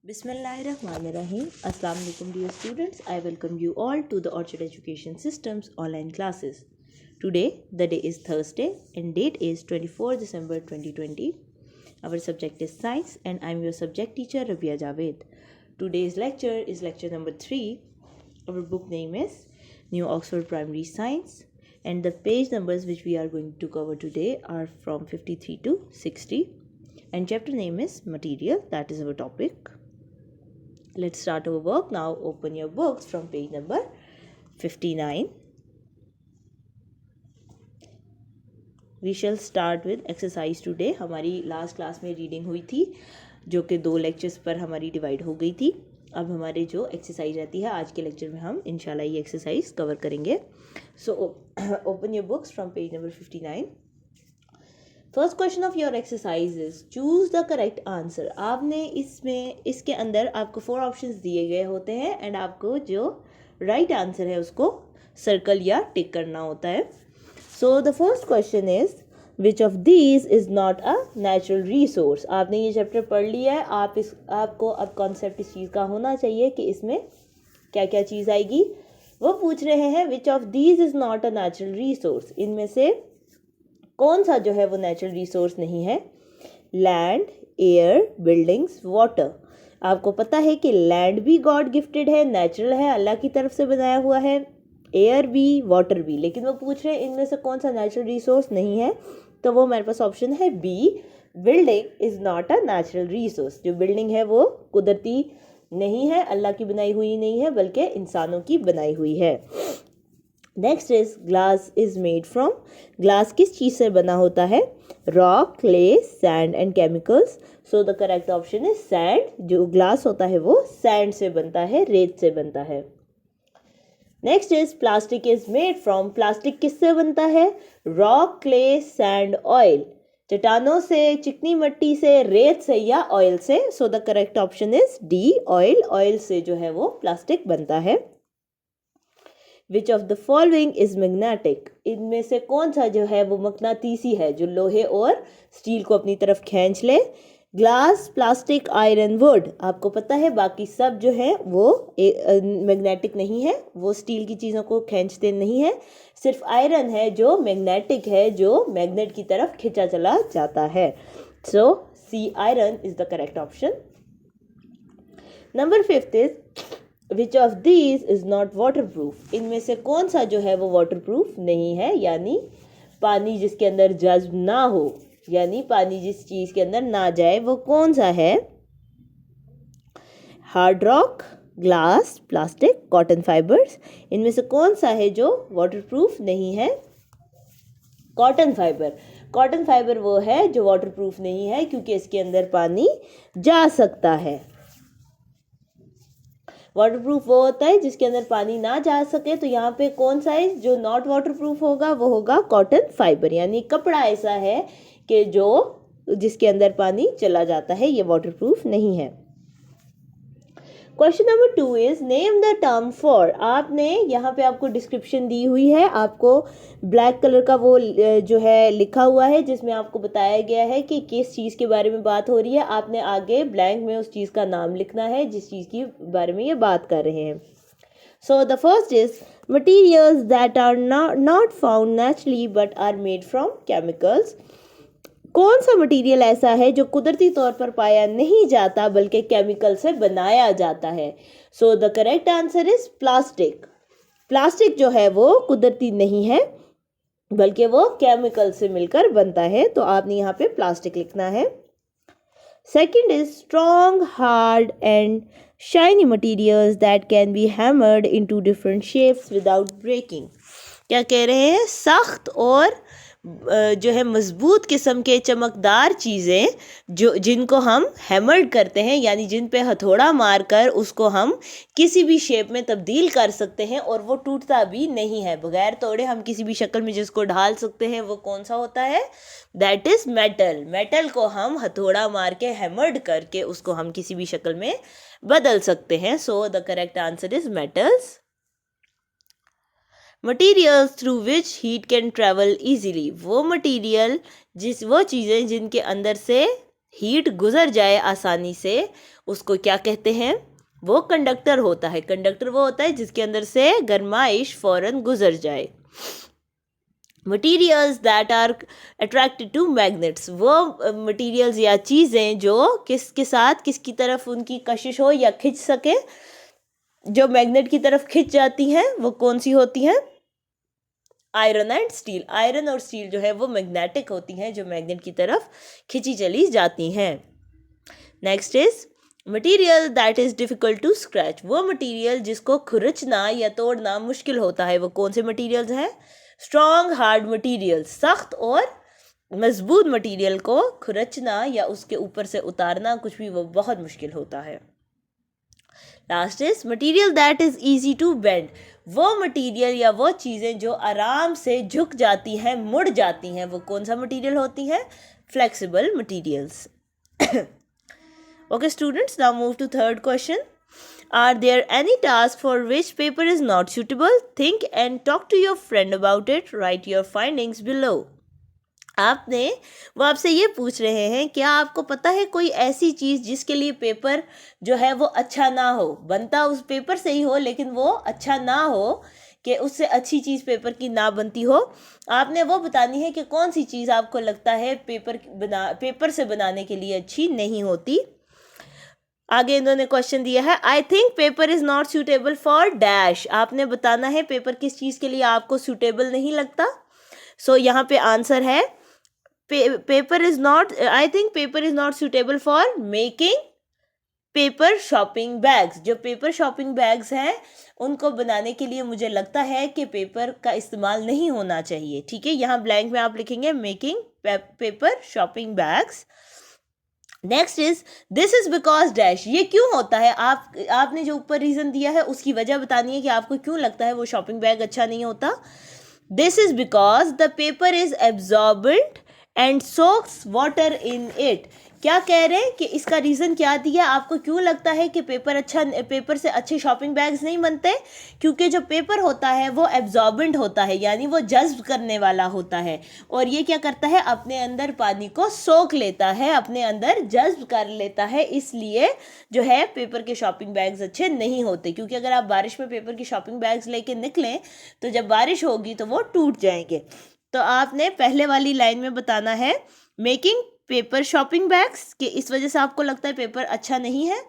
Bismillahirrahmanirrahim. Assalamu alaikum dear students. I welcome you all to the Orchard Education System's online classes. Today the day is Thursday and date is 24 December 2020. Our subject is science and I am your subject teacher Rabia Javed. Today's lecture is lecture number 3. Our book name is New Oxford Primary Science and the page numbers which we are going to cover today are from 53 to 60 and chapter name is material. That is our topic. Let's start our work now. Open your books from page number 59. We shall start with exercise today. हमारी last class में reading हुई थी जो कि 2 lectures पर हमारी divide हो गई थी. अब हमारे जो एक्सरसाइज रहती है आज के लेक्चर में हम इंशाल्लाह ये एक्सरसाइज कवर करेंगे. So open your books from page number 59. First question of your exercise is choose the correct answer. आपने इसके अंदर आपको 4 ऑप्शंस दिए गए होते हैं एंड आपको जो राइट आंसर है उसको सर्कल या टिक करना होता है. सो the first question is which of these is not a natural resource. आपने ये चैप्टर पढ़ लिया है. आपको अब कॉन्सेप्ट इस चीज़ का होना चाहिए कि इसमें क्या क्या चीज़ आएगी. वो पूछ रहे हैं विच of these is not a natural resource. इनमें से कौन सा जो है वो नेचुरल रिसोर्स नहीं है. Land, air, buildings, water. आपको पता है कि लैंड भी गॉड गिफ्टेड है, नेचुरल है, अल्लाह की तरफ से बनाया हुआ है. एयर भी, वाटर भी. लेकिन वो पूछ रहे हैं इनमें से कौन सा नेचुरल रिसोर्स नहीं है. तो वो हमारे पास ऑप्शन है B, building is not a natural resource. जो बिल्डिंग है वो कुदरती नहीं है, अल्लाह की बनाई हुई नहीं है बल्कि इंसानों की बनाई हुई है. Next is glass is made from. Glass किस चीज़ से बना होता है. Rock, clay, sand and chemicals. So the correct option is sand. जो ग्लास होता है वो सैंड से बनता है, रेत से बनता है. Next is plastic is made from. Plastic किससे बनता है. Rock, clay, sand, oil. चट्टानों से, चिकनी मिट्टी से, रेत से या ऑयल से. So the correct option is D, oil. Oil से जो है वो प्लास्टिक बनता है. Which of the following is magnetic. इनमें से कौन सा जो है वो मकनातीसी है, जो लोहे और स्टील को अपनी तरफ खींच ले. Glass, plastic, iron, would. आपको पता है बाकी सब जो है वो मैग्नेटिक नहीं है, वो स्टील की चीज़ों को खींचते नहीं है. सिर्फ आयरन है जो मैग्नेटिक है, जो मैग्नेट की तरफ खींचा चला जाता है. So C, iron is the correct option. Number 5 is which of these is not waterproof. इनमें से कौन सा जो है वो वाटर प्रूफ नहीं है, यानी पानी जिसके अंदर जज्ब ना हो, यानी पानी जिस चीज़ के अंदर ना जाए वो कौन सा है. Hard rock, glass, plastic, cotton fibres. इनमें से कौन सा है जो वाटर प्रूफ नहीं है. Cotton fibre. कॉटन फाइबर वो है जो वाटर प्रूफ नहीं है क्योंकि इसके अंदर पानी जा सकता है. वाटर प्रूफ वो होता है जिसके अंदर पानी ना जा सके. तो यहाँ पे कौन सा है जो नॉट वाटर प्रूफ होगा, वो होगा कॉटन फाइबर. यानी कपड़ा ऐसा है कि जो जिसके अंदर पानी चला जाता है, ये वाटर प्रूफ नहीं है. Question number 2 is name the term for. आपने यहाँ पे आपको डिस्क्रिप्शन दी हुई है. आपको ब्लैक कलर का वो जो है लिखा हुआ है जिसमें आपको बताया गया है कि किस चीज़ के बारे में बात हो रही है. आपने आगे ब्लैंक में उस चीज़ का नाम लिखना है जिस चीज़ के बारे में ये बात कर रहे हैं. So the first is materials that are not found naturally but are made from chemicals. कौन सा मटेरियल ऐसा है जो कुदरती तौर पर पाया नहीं जाता बल्कि केमिकल से बनाया जाता है. So the correct answer is plastic. Plastic जो है वो कुदरती नहीं है बल्कि वो केमिकल से मिलकर बनता है. तो आपने यहाँ पे प्लास्टिक लिखना है. Second is strong, hard and shiny materials that can be hammered into different shapes without breaking. क्या कह रहे हैं. सख्त और जो है मजबूत किस्म के चमकदार चीज़ें जो जिनको हम हैमर्ड करते हैं, यानी जिन पे हथौड़ा मारकर उसको हम किसी भी शेप में तब्दील कर सकते हैं और वो टूटता भी नहीं है. बगैर तोड़े हम किसी भी शक्ल में जिसको ढाल सकते हैं वो कौन सा होता है. That is metal. मेटल को हम हथौड़ा मार के हैमर्ड करके उसको हम किसी भी शक्ल में बदल सकते हैं. So the correct answer is metals. Materials through which heat can travel easily. वो मटीरियल वो चीज़ें जिनके अंदर से हीट गुजर जाए आसानी से, उसको क्या कहते हैं? वो कंडक्टर होता है। कंडक्टर वो होता है जिसके अंदर से गर्माइश फौरन गुजर जाए। Materials that are attracted to magnets, वो मटीरियल्स या चीज़ें जो किसके साथ, किसकी तरफ उनकी कशिश हो या खिंच सके, जो मैग्नेट की तरफ खिंच जाती हैं, वो कौन सी होती हैं? Iron and steel. आयरन और स्टील जो है वो मैग्नेटिक होती हैं, जो मैग्नेट की तरफ खिंची चली जाती हैं। Next is material that is difficult to scratch, वो मटीरियल जिसको खुरचना या तोड़ना मुश्किल होता है, वो कौन से मटीरियल्स हैं? स्ट्रॉन्ग हार्ड मटीरियल, सख्त और मजबूत मटीरियल को खुरचना या उसके ऊपर से उतारना कुछ भी वो बहुत मुश्किल होता है। Last is material that is easy to bend, वो मटीरियल या वो चीज़ें जो आराम से झुक जाती हैं, मुड़ जाती हैं, वो कौन सा मटीरियल होती हैं? Flexible materials. Okay students, now move to third question. Are there any task for which paper is not suitable? Think and talk to your friend about it. Write your findings below. वो आपसे ये पूछ रहे हैं, क्या आपको पता है कोई ऐसी चीज़ जिसके लिए पेपर जो है वो अच्छा ना हो, बनता उस पेपर से ही हो लेकिन वो अच्छा ना हो, कि उससे अच्छी चीज़ पेपर की ना बनती हो? आपने वो बतानी है कि कौन सी चीज़ आपको लगता है पेपर से बनाने के लिए अच्छी नहीं होती। आगे इन्होंने क्वेश्चन दिया है, I think paper is not suitable for dash. आपने बताना है पेपर किस चीज़ के लिए आपको सूटेबल नहीं लगता। सो यहाँ पे आंसर है paper is not, I think paper is not suitable for making paper shopping bags. जो पेपर शॉपिंग बैग्स हैं उनको बनाने के लिए मुझे लगता है कि पेपर का इस्तेमाल नहीं होना चाहिए। ठीक है, यहाँ ब्लैंक में आप लिखेंगे making paper shopping bags. Next is this is because dash, ये क्यों होता है? आपने जो ऊपर रीजन दिया है उसकी वजह बतानी है कि आपको क्यों लगता है वो शॉपिंग बैग अच्छा नहीं होता। This is because the paper is absorbent and socks water in it. क्या कह रहे हैं कि इसका रीज़न क्या दिया? आपको क्यों लगता है कि पेपर से अच्छे शॉपिंग बैग्स नहीं बनते? क्योंकि जो पेपर होता है वो एब्जॉर्बेंट होता है, यानी वो जज्ब करने वाला होता है, और ये क्या करता है? अपने अंदर पानी को सोख लेता है, अपने अंदर जज्ब कर लेता है। इसलिए जो है पेपर के शॉपिंग बैग्स अच्छे नहीं होते, क्योंकि अगर आप बारिश में पेपर की शॉपिंग बैग्स लेके निकलें तो जब बारिश होगी तो वो टूट जाएंगे। तो आपने पहले वाली लाइन में बताना है मेकिंग पेपर शॉपिंग बैग्स, कि इस वजह से आपको लगता है पेपर अच्छा नहीं है।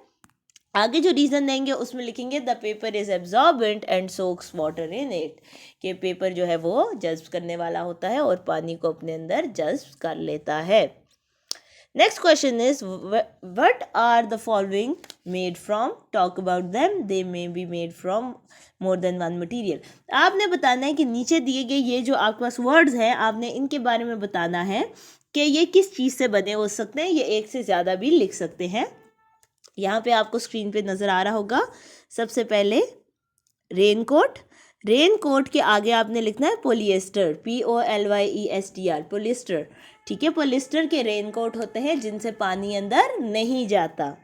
आगे जो रीज़न देंगे उसमें लिखेंगे the paper is absorbent and socks water in it, कि पेपर जो है वो जज्ब करने वाला होता है और पानी को अपने अंदर जज्ब कर लेता है। Next question is what are the following made from? Talk about them, they may be made from more than one material. आपने बताना है कि नीचे दिए गए ये जो आपके पास वर्ड्स हैं, आपने इनके बारे में बताना है कि ये किस चीज़ से बने हो सकते हैं। ये एक से ज़्यादा भी लिख सकते हैं। यहाँ पे आपको स्क्रीन पे नज़र आ रहा होगा। सबसे पहले रेनकोट, रेनकोट के आगे आपने लिखना है पोलिएस्टर, POLYESTR, पोलिएस्टर। ठीक है, पोलिएस्टर के रेनकोट होते हैं जिनसे पानी अंदर नहीं जाता।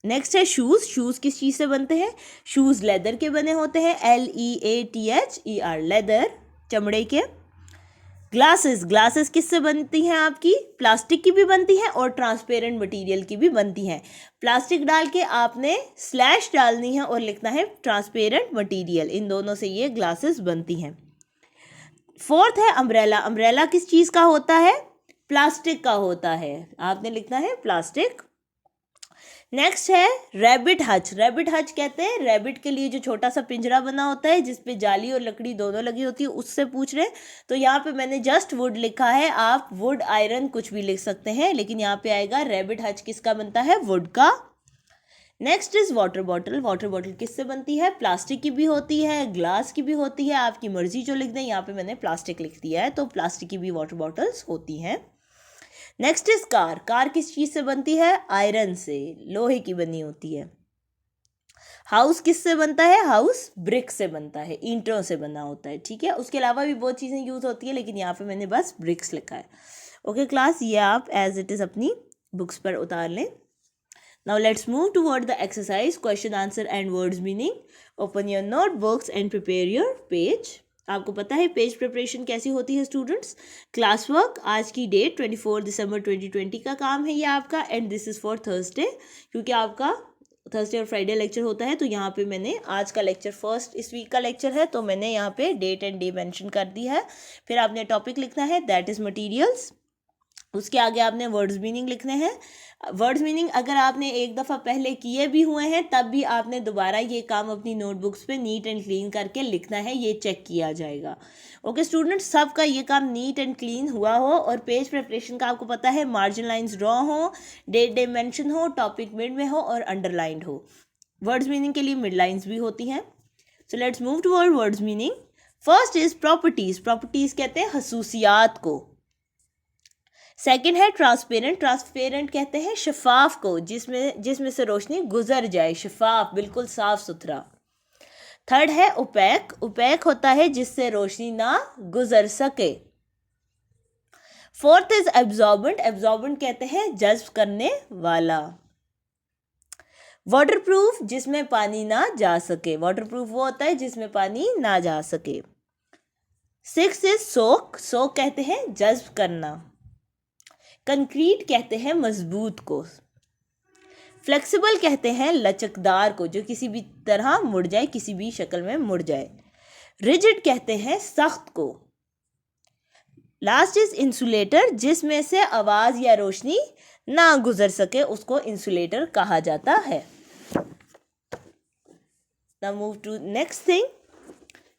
नेक्स्ट है शूज़, शूज़ किस चीज़ से बनते हैं? शूज़ लेदर के बने होते हैं, LEATHER, लेदर, चमड़े के। ग्लासेस, ग्लासेस किससे बनती हैं आपकी? प्लास्टिक की भी बनती हैं और ट्रांसपेरेंट मटेरियल की भी बनती हैं। प्लास्टिक डाल के आपने स्लैश डालनी है और लिखना है ट्रांसपेरेंट मटेरियल, इन दोनों से ये ग्लासेस बनती हैं। फोर्थ है अम्ब्रेला, अम्ब्रेला किस चीज़ का होता है? प्लास्टिक का होता है, आपने लिखना है प्लास्टिक। नेक्स्ट है रैबिट हच, रैबिट हच कहते हैं रैबिट के लिए जो छोटा सा पिंजरा बना होता है जिसपे जाली और लकड़ी दोनों लगी होती है, उससे पूछ रहे हैं। तो यहाँ पे मैंने जस्ट वुड लिखा है, आप वुड आयरन कुछ भी लिख सकते हैं, लेकिन यहाँ पे आएगा रैबिट हच किसका बनता है? वुड का। Next is water bottle, water bottle किससे बनती है? प्लास्टिक की भी होती है, ग्लास की भी होती है, आपकी मर्जी जो लिख दें। यहाँ पे मैंने प्लास्टिक लिख दिया है, तो प्लास्टिक की भी वाटर बॉटल्स होती हैं। नेक्स्ट इज कार, कार किस चीज़ से बनती है? आयरन से, लोहे की बनी होती है। हाउस किससे बनता है? हाउस ब्रिक से बनता है, ईंटों से बना होता है। ठीक है, उसके अलावा भी बहुत चीज़ें यूज़ होती है, लेकिन यहाँ पे मैंने बस ब्रिक्स लिखा है। ओके क्लास, ये आप एज इट इज़ अपनी बुक्स पर उतार लें। Now let's move toward the exercise, question answer and words meaning. Open your notebooks and prepare your page. आपको पता है पेज प्रिपरेशन कैसी होती है स्टूडेंट्स। क्लास वर्क आज की डेट 24 दिसंबर 2020 का काम है ये आपका, and this is for Thursday, क्योंकि आपका थर्सडे और फ्राइडे लेक्चर होता है, तो यहाँ पे मैंने आज का लेक्चर फर्स्ट इस वीक का लेक्चर है, तो मैंने यहाँ पे डेट एंड डे मेंशन कर दी है। फिर आपने टॉपिक लिखना है, दैट इज़ मटीरियल्स। उसके आगे आपने वर्ड्स मीनिंग लिखने हैं। वर्ड्स मीनिंग अगर आपने एक दफ़ा पहले किए भी हुए हैं तब भी आपने दोबारा ये काम अपनी नोटबुक्स पे नीट एंड क्लीन करके लिखना है, ये चेक किया जाएगा। ओके स्टूडेंट्स, सबका ये काम नीट एंड क्लीन हुआ हो, और पेज प्रिपरेशन का आपको पता है मार्जिन लाइन्स ड्रॉ हो, डेट डे मेंशन हो, टॉपिक मिड में हो और अंडरलाइंड हो। वर्ड्स मीनिंग के लिए मिड लाइन्स भी होती हैं। So let's move toward words meaning. First is properties. Properties कहते हैं खसूसियात को। सेकंड है ट्रांसपेरेंट। ट्रांसपेरेंट कहते हैं शफाफ को, जिसमें से रोशनी गुजर जाए, शफाफ, बिल्कुल साफ सुथरा। थर्ड है ओपैक। ओपैक होता है जिससे रोशनी ना गुजर सके। Fourth is absorbent. एब्जॉर्बेंट कहते हैं जज्ब करने वाला। वाटरप्रूफ, जिसमें पानी ना जा सके। वाटरप्रूफ वो होता है जिसमें पानी ना जा सके। सिक्स इज सोक। सोक कहते हैं जज्ब करना। कंक्रीट कहते हैं मजबूत को। फ्लेक्सिबल कहते हैं लचकदार को, जो किसी भी तरह मुड़ जाए, किसी भी शक्ल में मुड़ जाए। रिजिड कहते हैं सख्त को। लास्ट इज इंसुलेटर, जिसमें से आवाज या रोशनी ना गुजर सके, उसको इंसुलेटर कहा जाता है। Now move to next thing,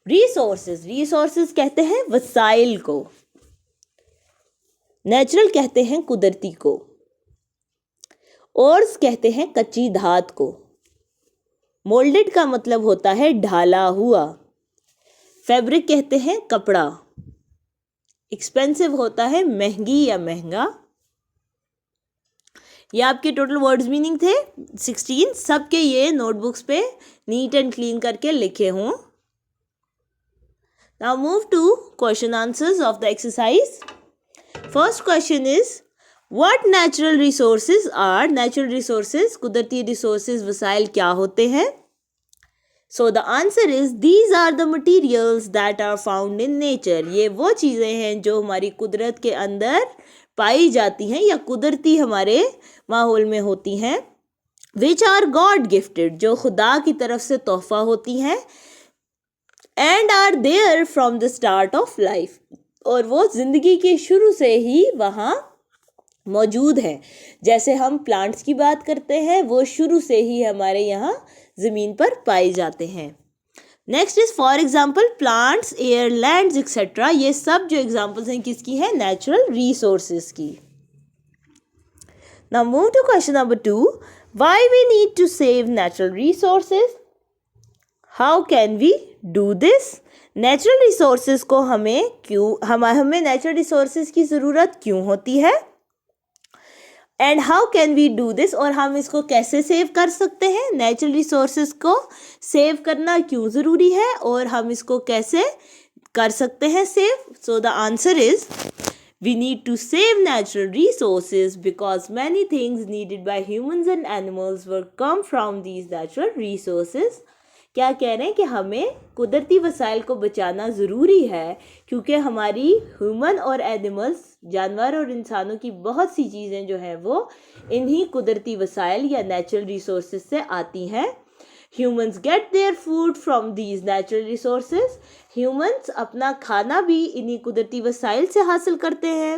resources. Resources कहते हैं वसाइल को। नेचुरल कहते हैं कुदरती को। ओर्स कहते हैं कच्ची धात को। मोल्डेड का मतलब होता है ढाला हुआ। फैब्रिक कहते हैं कपड़ा। एक्सपेंसिव होता है महंगी या महंगा। ये आपके टोटल वर्ड्स मीनिंग थे 16। सबके ये नोटबुक्स पे नीट एंड क्लीन करके लिखे हों। Now move to question answers of the exercise. First question is what natural resources are. Natural resources, कुदरती रिसोर्सेज, वसाइल क्या होते हैं। So the answer is these are the materials that are found in nature. ये वो चीज़ें हैं जो हमारी कुदरत के अंदर पाई जाती हैं या कुदरती हमारे माहौल में होती हैं। विच आर गॉड गिफ्टेड, जो खुदा की तरफ से तोहफा होती हैं। And are there from the start of life, और वो जिंदगी के शुरू से ही वहाँ मौजूद है। जैसे हम प्लांट्स की बात करते हैं, वो शुरू से ही हमारे यहाँ ज़मीन पर पाए जाते हैं। Next is for example plants, air, lands etcetera. ये सब जो एग्जाम्पल्स हैं किसकी हैं, नेचुरल रिसोर्सेज की। Now move to question number 2, why we need to save natural resources, how can we do this. Natural resources को हमें नेचुरल रिसोर्सेज की ज़रूरत क्यों होती है, and how can we do this, और हम इसको कैसे सेव कर सकते हैं। नेचुरल रिसोर्सेज को सेव करना क्यों ज़रूरी है और हम इसको कैसे कर सकते हैं save. So the answer is we need to save natural resources because many things needed by humans and animals were come from these natural resources. क्या कह रहे हैं कि हमें कुदरती वसाइल को बचाना ज़रूरी है, क्योंकि हमारी ह्यूमन और एनिमल्स, जानवर और इंसानों की बहुत सी चीज़ें जो हैं वो इन्हीं कुदरती वसाइल या नेचुरल रिसोर्सेज से आती हैं। Humans get their food from these natural resources. Humans अपना खाना भी इन्हीं कुदरती वसाइल से हासिल करते हैं।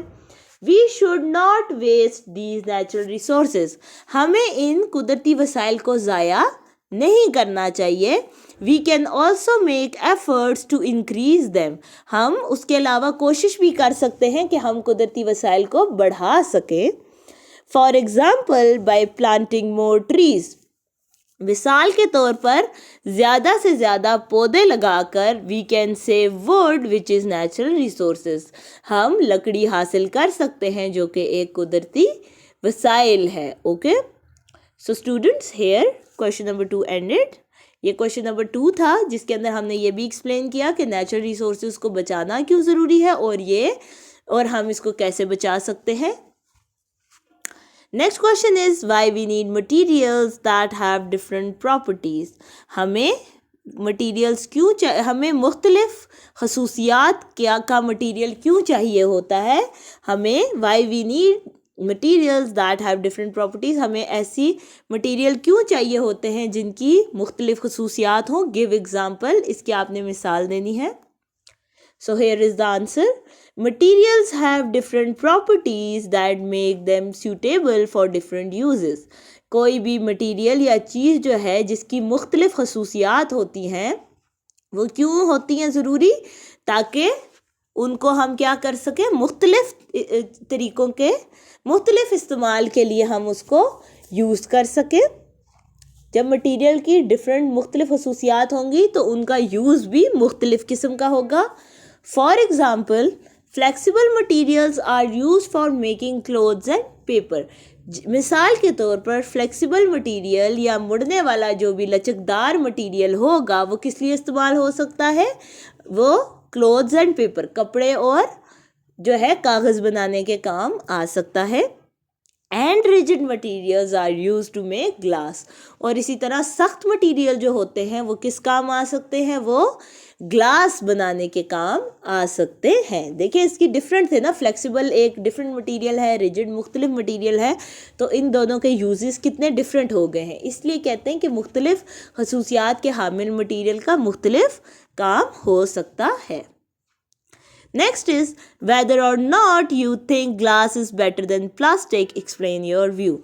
We should not waste these natural resources. हमें इन कुदरती वसाइल को ज़ाया नहीं करना चाहिए। We can also make efforts to increase them. हम उसके अलावा कोशिश भी कर सकते हैं कि हम कुदरती वसाइल को बढ़ा सकें। For example by planting more trees. मिसाल के तौर पर ज़्यादा से ज़्यादा पौधे लगाकर we can save wood which is natural resources. हम लकड़ी हासिल कर सकते हैं जो कि एक कुदरती वसाइल है। Okay, so students, here question number 2 ended. ये क्वेश्चन नंबर 2 था जिसके अंदर हमने ये भी एक्सप्लेन किया कि नेचुरल रिसोर्सेज को बचाना क्यों ज़रूरी है और हम इसको कैसे बचा सकते हैं। Next question is why we need materials that have different properties. हमें मटीरियल्स क्यों हमें मुख्तलिफ खसूसियात क्या का मटीरियल क्यों चाहिए होता है, हमें why we need materials that have different properties, हमें ऐसी मटीरियल क्यों चाहिए होते हैं जिनकी मुख्तलिफ खसूसियात हों। गिव एग्जाम्पल, इसकी आपने मिसाल देनी है। So here is the answer, materials have different properties that make them suitable for different uses. कोई भी मटीरियल या चीज़ जो है जिसकी मुख्तलिफ खसूसियात होती हैं, वो क्यों होती हैं ज़रूरी, ताकि उनको हम क्या कर सकें, मुख्तलिफ तरीक़ों के मुख्तलिफ इस्तेमाल के लिए हम उसको यूज़ कर सकें। जब मटीरियल की डिफरेंट मुख्तलिफ खसूसियात होंगी तो उनका यूज़ भी मुख्तलिफ किस्म का होगा। For example, flexible materials are use for making clothes and paper. मिसाल के तौर पर फ्लेक्सिबल मटीरियल या मुड़ने वाला जो भी लचकदार मटीरियल होगा वो किस लिए इस्तेमाल हो सकता है, वो क्लोथ्स एंड पेपर, कपड़े और जो है कागज़ बनाने के काम आ सकता है। And rigid materials are use to make glass, और इसी तरह सख्त मटीरियल जो होते हैं वो किस काम आ सकते हैं, वो ग्लास बनाने के काम आ सकते हैं। देखिए इसकी डिफरेंट थे ना, फ्लेक्सिबल एक डिफरेंट मटीरियल है, रिजिड मुख्तलिफ मटीरियल है, तो इन दोनों के यूजेस कितने डिफरेंट हो गए हैं। इसलिए कहते हैं कि मुख्तलिफ खसूसियात के हामिल मटीरियल का मुख्तलिफ काम हो सकता है। Next is whether or not you think glass is better than plastic. Explain your view.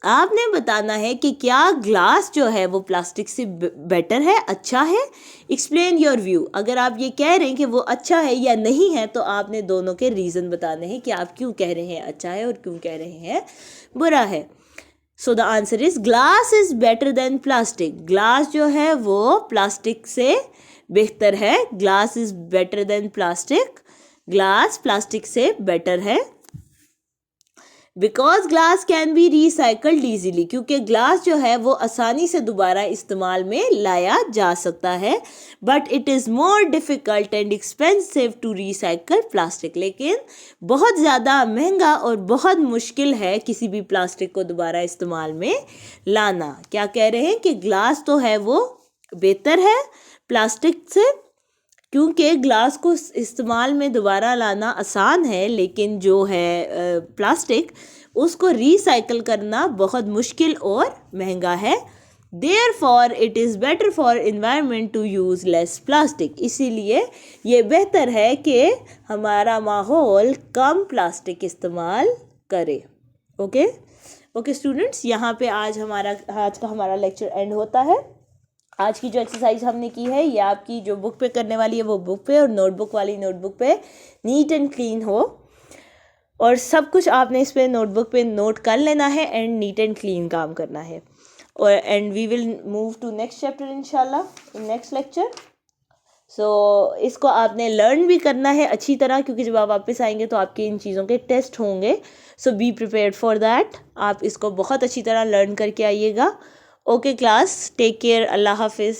आपने बताना है कि क्या ग्लास जो है वो प्लास्टिक से बेटर है, अच्छा है। एक्सप्लेन योर व्यू, अगर आप ये कह रहे हैं कि वो अच्छा है या नहीं है तो आपने दोनों के रीज़न बताने हैं कि आप क्यों कह रहे हैं अच्छा है और क्यों कह रहे हैं बुरा है। सो the answer is glass is better than plastic. Glass जो है वो प्लास्टिक से बेहतर है। Glass is better than plastic, glass plastic से बेटर है। Because glass can be recycled easily, क्योंकि ग्लास जो है वो आसानी से दोबारा इस्तेमाल में लाया जा सकता है। But it is more difficult and expensive to recycle plastic, लेकिन बहुत ज़्यादा महंगा और बहुत मुश्किल है किसी भी प्लास्टिक को दोबारा इस्तेमाल में लाना। क्या कह रहे हैं कि ग्लास तो है वो बेहतर है प्लास्टिक से, क्योंकि ग्लास को इस्तेमाल में दोबारा लाना आसान है, लेकिन जो है प्लास्टिक उसको रिसाइकल करना बहुत मुश्किल और महंगा है। Therefore it is better for environment to use less plastic, इसीलिए ये बेहतर है कि हमारा माहौल कम प्लास्टिक इस्तेमाल करे। ओके स्टूडेंट्स, यहाँ पे आज का हमारा लेक्चर एंड होता है। आज की जो एक्सरसाइज हमने की है ये आपकी जो बुक पे करने वाली है वो बुक पे, और नोटबुक वाली नोटबुक पे नीट एंड क्लीन हो, और सब कुछ आपने इस पे नोटबुक पे नोट कर लेना है एंड नीट एंड क्लीन काम करना है। और and we will move to next chapter इंशाल्लाह इन नेक्स्ट लेक्चर। सो इसको आपने लर्न भी करना है अच्छी तरह, क्योंकि जब आप वापस आएंगे तो आपके इन चीज़ों के टेस्ट होंगे। सो बी प्रिपेयर्ड फॉर दैट, आप इसको बहुत अच्छी तरह लर्न करके आइएगा। ओके क्लास, टेक केयर, अल्लाह हाफिज़।